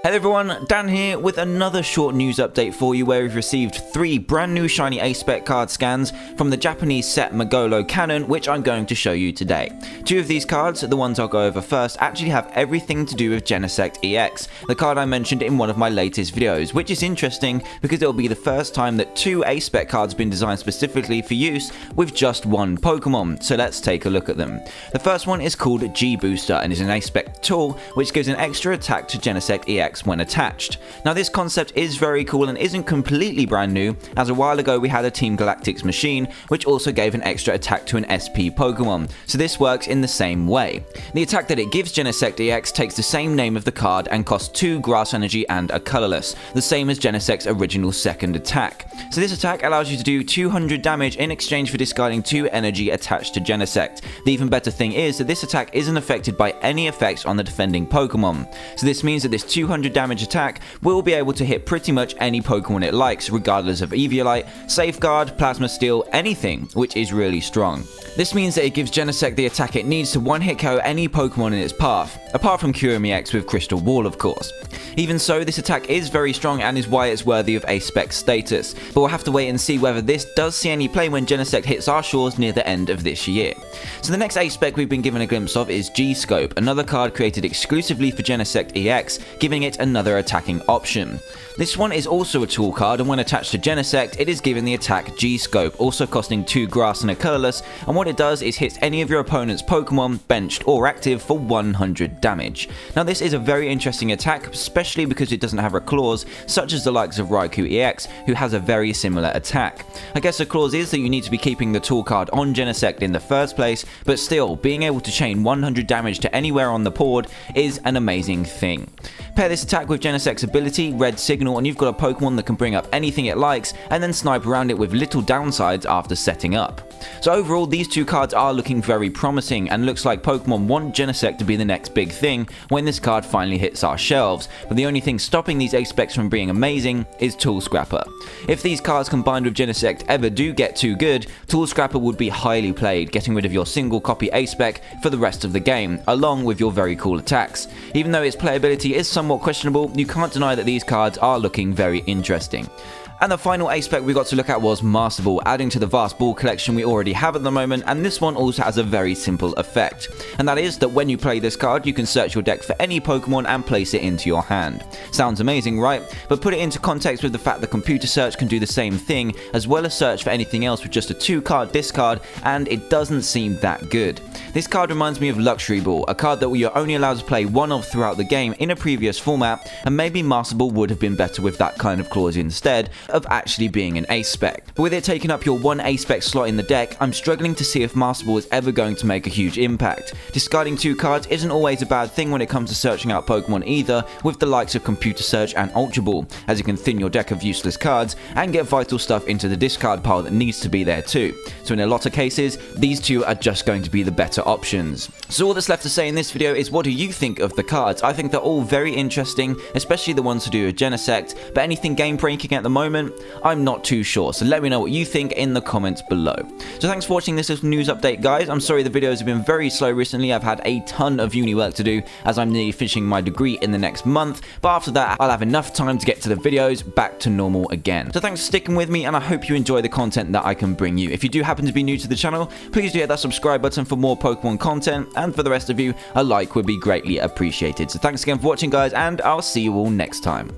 Hey everyone, Dan here with another short news update for you where we've received 3 brand new shiny Ace Spec card scans from the Japanese Set Megalo Cannon, which I'm going to show you today. 2 of these cards, the ones I'll go over first, actually have everything to do with Genesect EX, the card I mentioned in one of my latest videos, which is interesting because it'll be the first time that 2 Ace Spec cards have been designed specifically for use with just one Pokemon, so let's take a look at them. The first one is called G Booster and is an Ace Spec tool which gives an extra attack to Genesect EX when attached. Now this concept is very cool and isn't completely brand new, as a while ago we had a Team Galactic's machine which also gave an extra attack to an SP Pokemon, so this works in the same way. The attack that it gives Genesect EX takes the same name of the card and costs 2 grass energy and a colorless, the same as Genesect's original second attack. So this attack allows you to do 200 damage in exchange for discarding 2 energy attached to Genesect. The even better thing is that this attack isn't affected by any effects on the defending Pokemon, so this means that this 200 damage attack will be able to hit pretty much any Pokemon it likes, regardless of Eviolite, Safeguard, Plasma Steel, anything, which is really strong. This means that it gives Genesect the attack it needs to one-hit KO any Pokemon in its path, apart from Kyurem EX with Crystal Wall of course. Even so, this attack is very strong and is why it's worthy of Ace Spec status, but we'll have to wait and see whether this does see any play when Genesect hits our shores near the end of this year. So the next Ace Spec we've been given a glimpse of is G-Scope, another card created exclusively for Genesect EX, giving it another attacking option. This one is also a tool card, and when attached to Genesect, it is given the attack G-Scope, also costing 2 grass and a colorless, and what it does is hits any of your opponent's Pokemon, benched or active, for 100 damage. Now this is a very interesting attack, especially because it doesn't have a clause, such as the likes of Raikou EX, who has a very similar attack. I guess the clause is that you need to be keeping the tool card on Genesect in the first place, but still, being able to chain 100 damage to anywhere on the board is an amazing thing. Pair this attack with Genesect's ability, Red Signal, and you've got a Pokemon that can bring up anything it likes, and then snipe around it with little downsides after setting up. So overall, these 2 cards are looking very promising, and looks like Pokemon want Genesect to be the next big thing when this card finally hits our shelves, but the only thing stopping these Ace Specs from being amazing is Tool Scrapper. If these cards combined with Genesect ever do get too good, Tool Scrapper would be highly played, getting rid of your single copy Ace Spec for the rest of the game, along with your very cool attacks. Even though its playability is somewhat questionable, you can't deny that these cards are looking very interesting. And the final Ace Spec we got to look at was Master Ball, adding to the vast ball collection we already have at the moment, and this one also has a very simple effect. And that is that when you play this card, you can search your deck for any Pokemon and place it into your hand. Sounds amazing, right? But put it into context with the fact that computer search can do the same thing, as well as search for anything else with just a 2-card discard, and it doesn't seem that good. This card reminds me of Luxury Ball, a card that you're only allowed to play one of throughout the game in a previous format, and maybe Master Ball would have been better with that kind of clause instead of actually being an Ace Spec. But with it taking up your 1 Ace Spec slot in the deck, I'm struggling to see if Master Ball is ever going to make a huge impact. Discarding 2 cards isn't always a bad thing when it comes to searching out Pokemon either, with the likes of Computer Search and Ultra Ball, as you can thin your deck of useless cards and get vital stuff into the discard pile that needs to be there too. So in a lot of cases, these 2 are just going to be the better options. So all that's left to say in this video is, what do you think of the cards? I think they're all very interesting, especially the ones to do with Genesect, but anything game breaking at the moment, I'm not too sure, so let me know what you think in the comments below. So thanks for watching this little news update, guys. I'm sorry the videos have been very slow recently. I've had a ton of uni work to do as I'm nearly finishing my degree in the next month, but after that I'll have enough time to get to the videos back to normal again. So thanks for sticking with me, and I hope you enjoy the content that I can bring you. If you do happen to be new to the channel, please do hit that subscribe button for more Pokemon content, and for the rest of you, a like would be greatly appreciated. So thanks again for watching, guys, and I'll see you all next time.